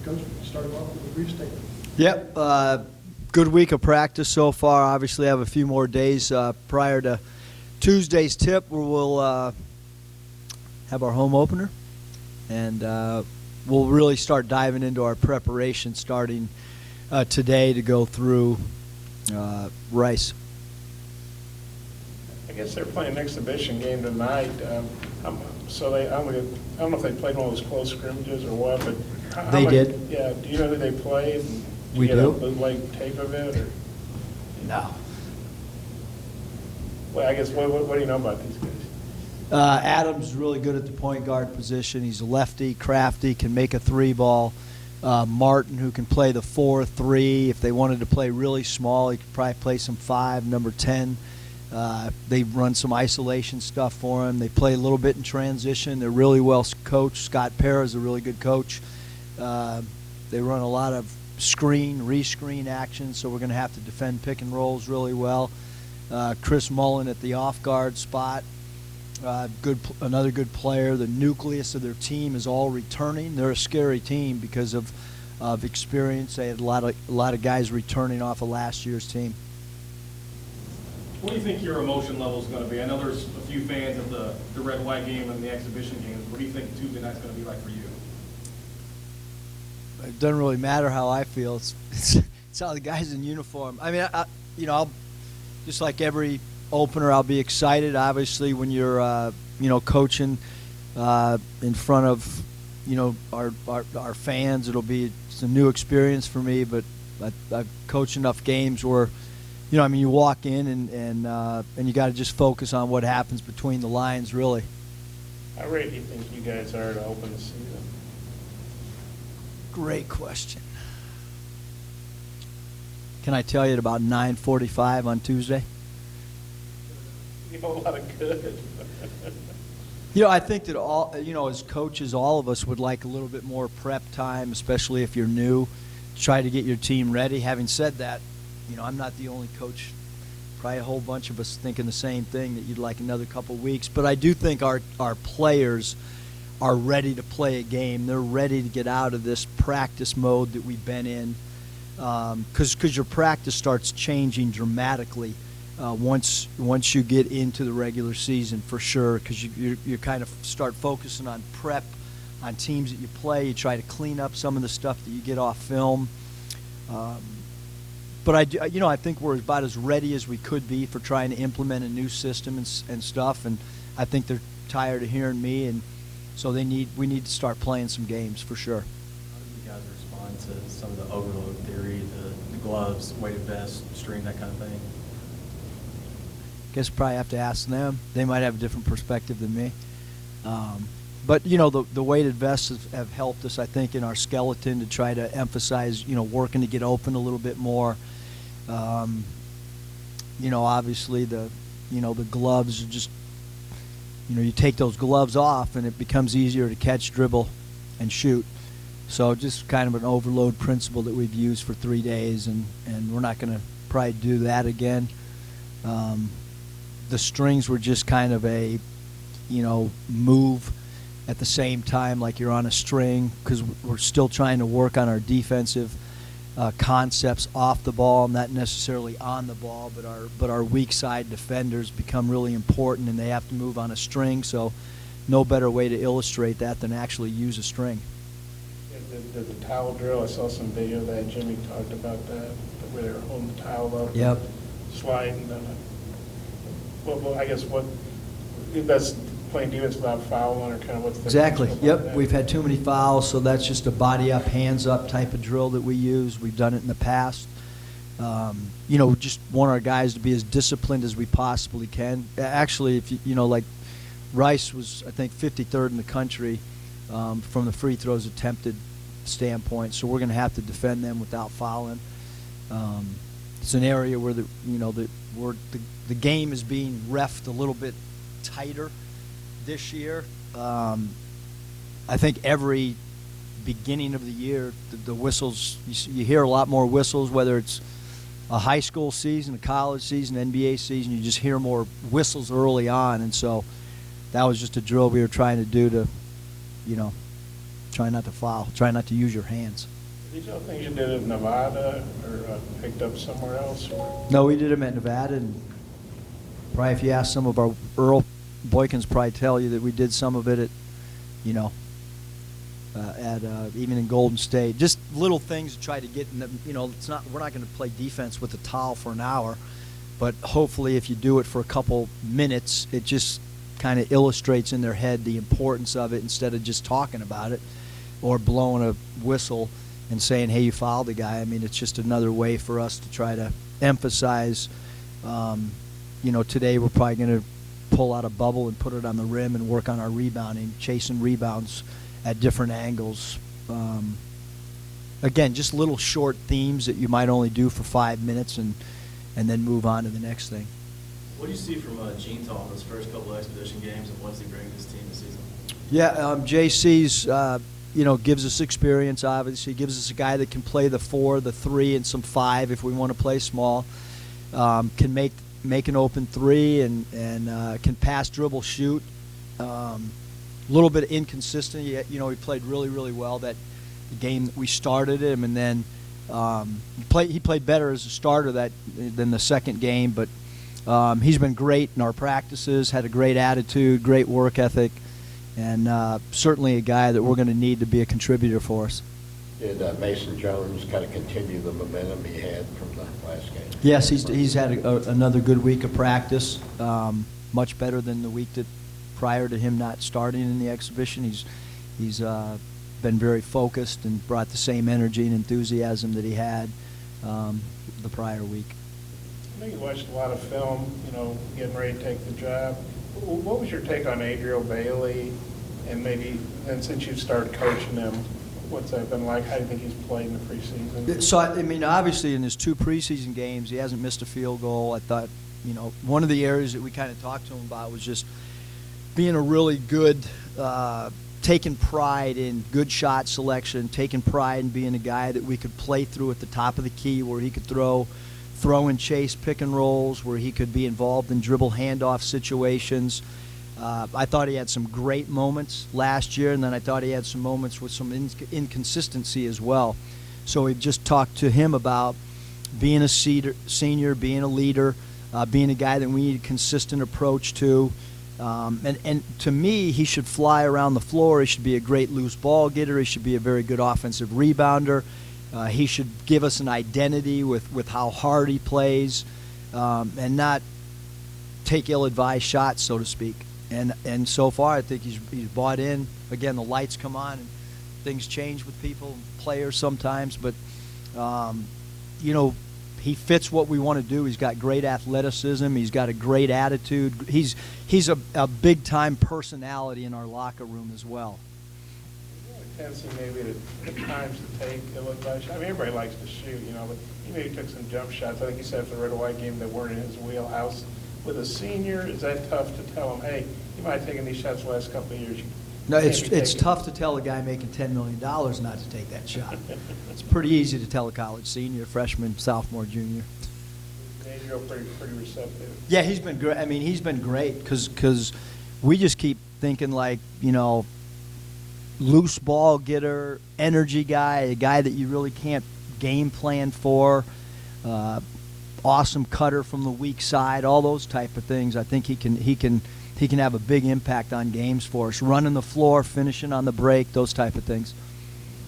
Coach, start off with a brief statement. Yep. Good week of practice so far. Obviously, have a few more days prior to Tuesday's tip, where we'll have our home opener, and we'll really start diving into our preparation starting today to go through Rice. I guess they're playing an exhibition game tonight. So I don't know if they played one of those close scrimmages or what, but They did. Yeah. Do you know who they played? And We you do. get a bootleg tape of it, or? No. Well, I guess what do you know about these guys? Adams is really good at the point guard position. He's a lefty, crafty, can make a three ball. Martin, who can play the 4-3. If they wanted to play really small, he could probably play some 5, number 10. They run some isolation stuff for him. They play a little bit in transition. They're really well coached. Scott Parra is a really good coach. They run a lot of screen, re-screen action, so we're going to have to defend pick and rolls really well. Chris Mullen at the off-guard spot. Another good player. The nucleus of their team is all returning. They're a scary team because of experience. They had a lot of guys returning off of last year's team. What do you think your emotion level is going to be? I know there's a few fans of the red-white game and the exhibition games. What do you think Tuesday night's going to be like for you? It doesn't really matter how I feel. It's how the guys in uniform. I mean, I'll just like every opener, I'll be excited. Obviously, when you're coaching in front of our fans, it's a new experience for me. But I've coached enough games where you walk in and you got to just focus on what happens between the lines, really. How ready do you think you guys are to open the season? Great question. Can I tell you at about 9:45 on Tuesday? You know, a lot of good. I think that as coaches, all of us would like a little bit more prep time, especially if you're new, to try to get your team ready. Having said that, I'm not the only coach. Probably a whole bunch of us thinking the same thing, that you'd like another couple weeks. But I do think our players are ready to play a game. They're ready to get out of this practice mode that we've been in, because your practice starts changing dramatically once you get into the regular season, for sure, because you kind of start focusing on prep on teams that you play. You try to clean up some of the stuff that you get off film. But I think we're about as ready as we could be for trying to implement a new system and stuff. And I think they're tired of hearing me, and so we need to start playing some games for sure. How do you guys respond to some of the overload theory, the gloves, weighted vest, string, that kind of thing? Guess probably have to ask them. They might have a different perspective than me. But the weighted vests have helped us, I think, in our skeleton to try to emphasize, working to get open a little bit more. Obviously the gloves are just, you take those gloves off and it becomes easier to catch, dribble, and shoot. So just kind of an overload principle that we've used for 3 days, and we're not going to probably do that again. The strings were just kind of a, move at the same time, like you're on a string, because we're still trying to work on our defensive concepts off the ball, not necessarily on the ball, but our weak side defenders become really important, and they have to move on a string. So no better way to illustrate that than actually use a string. The towel drill, I saw some video of that. Jimmy talked about that, where they were holding the towel up, Yep. sliding. Well, I guess that's playing defense without fouling, or kind of what's the Exactly. principle Yep. behind that? We've had too many fouls, so that's just a body up, hands up type of drill that we use. We've done it in the past. We just want our guys to be as disciplined as we possibly can. Actually, if like Rice was, I think, 53rd in the country from the free throws attempted standpoint, so we're going to have to defend them without fouling. It's an area where the game is being reffed a little bit tighter this year. I think every beginning of the year, the whistles, you hear a lot more whistles, whether it's a high school season, a college season, NBA season, you just hear more whistles early on. And so that was just a drill we were trying to do to, try not to foul, try not to use your hands. These are things you did in Nevada or picked up somewhere else? Or? No, we did them at Nevada, and probably if you ask some of our, Earl Boykins probably tell you that we did some of it at, you know, even in Golden State. Just little things to try to get in the, you know, it's not, we're not going to play defense with a towel for an hour, but hopefully if you do it for a couple minutes, it just kind of illustrates in their head the importance of it instead of just talking about it or blowing a whistle and saying, hey, you fouled the guy. I mean, it's just another way for us to try to emphasize, you know, today we're probably going to pull out a bubble and put it on the rim and work on our rebounding, chasing rebounds at different angles. Again, just little short themes that you might only do for 5 minutes and then move on to the next thing. What do you see from Gene Tall in those first couple of exhibition games, and what's he bring to his team this season? Yeah, JC's, you know, gives us experience, obviously. He gives us a guy that can play the 4, the 3, and some 5 if we want to play small. Can make an open 3 and can pass, dribble, shoot. A little bit inconsistent. You know, he played really, really well that game that we started him, and then he played better as a starter than the second game. But he's been great in our practices, had a great attitude, great work ethic, and certainly a guy that we're going to need to be a contributor for us. Did Mason Jones kind of continue the momentum he had from the last game? Yes, he's had another good week of practice, much better than the week that prior to him not starting in the exhibition. He's been very focused and brought the same energy and enthusiasm that he had the prior week. I know you watched a lot of film, you know, getting ready to take the job. What was your take on Adriel Bailey, and maybe, and since you've started coaching him, what's that been like? How do you think he's played in the preseason? So, I mean, obviously in his 2 preseason games, he hasn't missed a field goal. I thought, you know, one of the areas that we kind of talked to him about was just being a really good, taking pride in good shot selection, taking pride in being a guy that we could play through at the top of the key, where he could throw and chase pick and rolls, where he could be involved in dribble handoff situations. I thought he had some great moments last year, and then I thought he had some moments with some inconsistency as well. So we've just talked to him about being a senior, being a leader, being a guy that we need a consistent approach to. And to me, he should fly around the floor. He should be a great loose ball getter. He should be a very good offensive rebounder. He should give us an identity with how hard he plays, and not take ill-advised shots, so to speak. And so far, I think he's bought in. Again, the lights come on and things change with people, players sometimes, but you know, he fits what we want to do. He's got great athleticism. He's got a great attitude. He's a big-time personality in our locker room as well. Tendency maybe at times to take ill-advised shots. I mean, everybody likes to shoot, you know, but he maybe took some jump shots. I think he said for the red or white game that weren't in his wheelhouse. With a senior, is that tough to tell him, hey, you might have taken these shots the last couple of years? No, it's tough to tell a guy making $10 million not to take that shot. It's pretty easy to tell a college senior, freshman, sophomore, junior. Adriel pretty receptive. Yeah, he's been great. I mean, he's been great because we just keep thinking like, you know, loose ball getter, energy guy, a guy that you really can't game plan for, awesome cutter from the weak side, all those type of things. I think he can have a big impact on games for us, running the floor, finishing on the break, those type of things.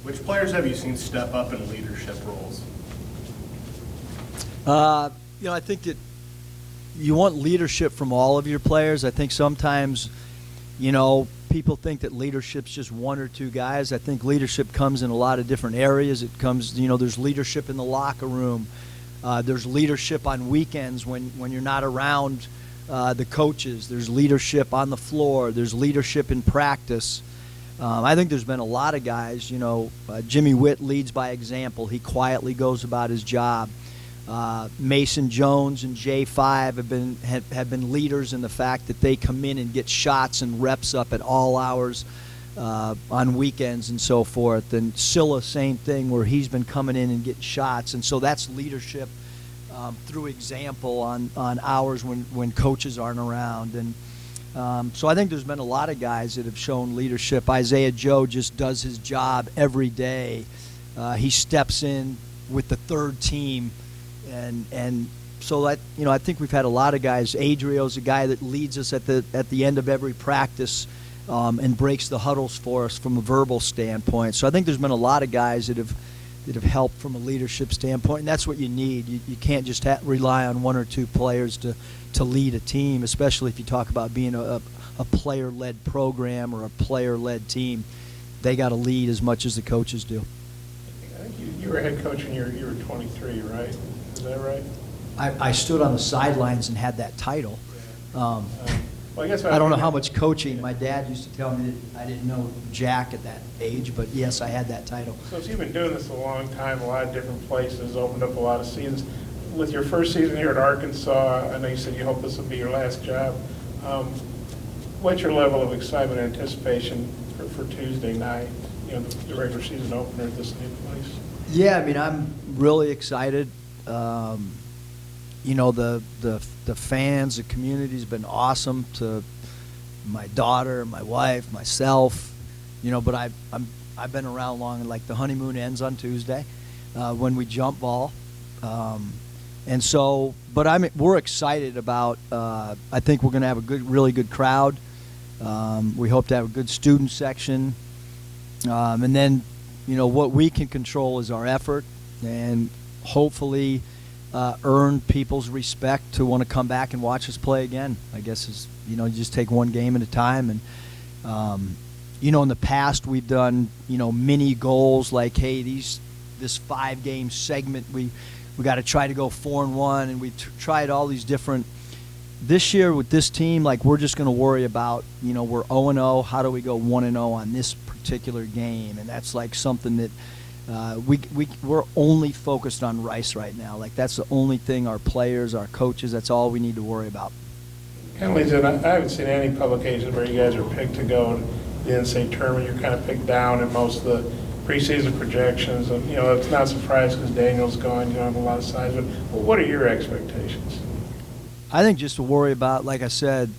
Which players have you seen step up in leadership roles? You know, I think that you want leadership from all of your players. I think sometimes, you know, people think that leadership's just 1 or 2 guys. I think leadership comes in a lot of different areas. It comes, you know, there's leadership in the locker room. There's leadership on weekends when you're not around the coaches. There's leadership on the floor. There's leadership in practice. I think there's been a lot of guys, you know, Jimmy Witt leads by example. He quietly goes about his job. Mason Jones and J5 have been leaders in the fact that they come in and get shots and reps up at all hours on weekends and so forth. And Scylla, same thing, where he's been coming in and getting shots. And so that's leadership through example on hours when coaches aren't around. And so I think there's been a lot of guys that have shown leadership. Isaiah Joe just does his job every day. he steps in with the third team, and so that, you know, I think we've had a lot of guys. Adrio's a guy that leads us at the end of every practice and breaks the huddles for us from a verbal standpoint. So I think there's been a lot of guys that have helped from a leadership standpoint, and that's what you need. You can't just rely on one or two players to lead a team, especially if you talk about being a player-led program or a player-led team. They got to lead as much as the coaches do. I think you were head coach when you were 23, right? Is that right? I stood on the sidelines and had that title. Well, I guess I don't know how much coaching. My dad used to tell me that I didn't know jack at that age, but yes, I had that title. So you've been doing this a long time, a lot of different places, opened up a lot of seasons. With your first season here at Arkansas, I know you said you hope this will be your last job. What's your level of excitement and anticipation for Tuesday night, you know, the regular season opener at this new place? Yeah, I mean, I'm really excited. You know, the fans, the community's been awesome to my daughter, my wife, myself. You know, but I've been around long, and like the honeymoon ends on Tuesday when we jump ball, and so. But we're excited about. I think we're going to have a really good crowd. We hope to have a good student section, and then, you know, what we can control is our effort, and hopefully earn people's respect to want to come back and watch us play again. I guess is, you know, you just take one game at a time. And you know, in the past we've done, you know, mini goals like, hey, this 5-game segment we got to try to go 4-1, and we tried all these different. This year with this team, like, we're just going to worry about, you know, we're 0-0. How do we go 1-0 on this particular game? And that's like something that we're only focused on Rice right now. Like, that's the only thing, our players, our coaches, that's all we need to worry about. Kind of leads in, I haven't seen any publications where you guys are picked to go in the NCAA tournament. You're kind of picked down in most of the preseason projections. And, you know, it's not surprising because Daniel's gone. You don't have a lot of size. But what are your expectations? I think just to worry about, like I said,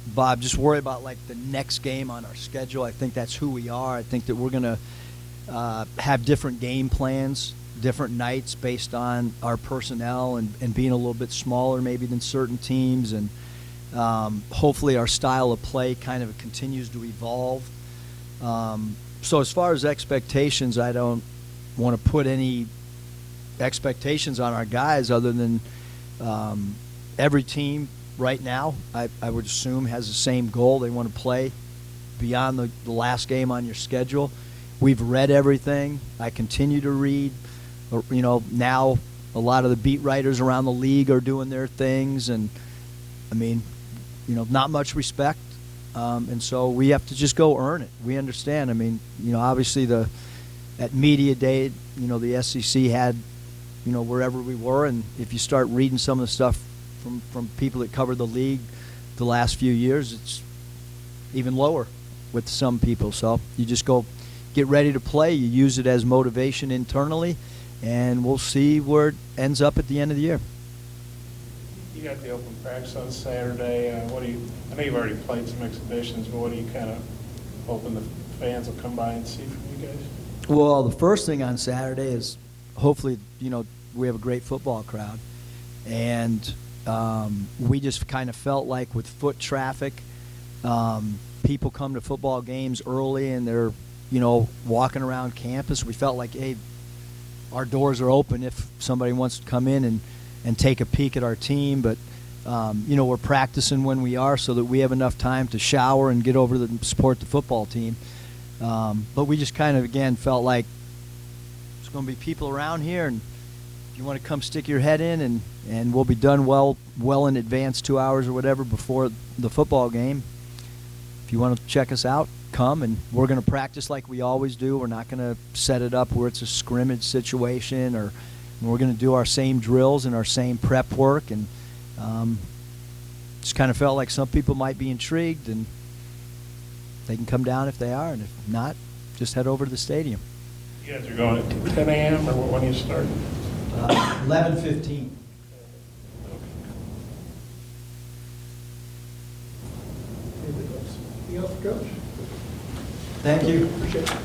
Bob, just worry about like the next game on our schedule. I think that's who we are. I think that we're going to have different game plans, different nights based on our personnel and being a little bit smaller maybe than certain teams. And hopefully our style of play kind of continues to evolve. So as far as expectations, I don't want to put any expectations on our guys other than every team right now, I would assume, has the same goal. They want to play beyond the last game on your schedule. We've read everything. I continue to read. You know, now a lot of the beat writers around the league are doing their things, and I mean, you know, not much respect. And so we have to just go earn it. We understand. I mean, you know, obviously at media day, you know, the SEC had, you know, wherever we were, and if you start reading some of the stuff from people that cover the league the last few years, it's even lower with some people. So you just go get ready to play. You use it as motivation internally, and we'll see where it ends up at the end of the year. You got the open practice on Saturday. I know you've already played some exhibitions, but what are you kind of hoping the fans will come by and see from you guys? Well, the first thing on Saturday is hopefully, you know, we have a great football crowd. And we just kind of felt like with foot traffic, people come to football games early and they're, you know, walking around campus. We felt like, hey, our doors are open if somebody wants to come in and take a peek at our team. But, you know, we're practicing when we are so that we have enough time to shower and get over to support the football team. But we just kind of, again, felt like there's going to be people around here, and if you want to come stick your head in, and we'll be done well in advance, 2 hours or whatever before the football game. If you want to check us out, come, and we're going to practice like we always do. We're not going to set it up where it's a scrimmage situation, or we're going to do our same drills and our same prep work. And just kind of felt like some people might be intrigued, and they can come down if they are, and if not, just head over to the stadium. You guys are going at 10 a.m. or when do you start? 11:15. Anything else, Coach? Thank you. Appreciate it.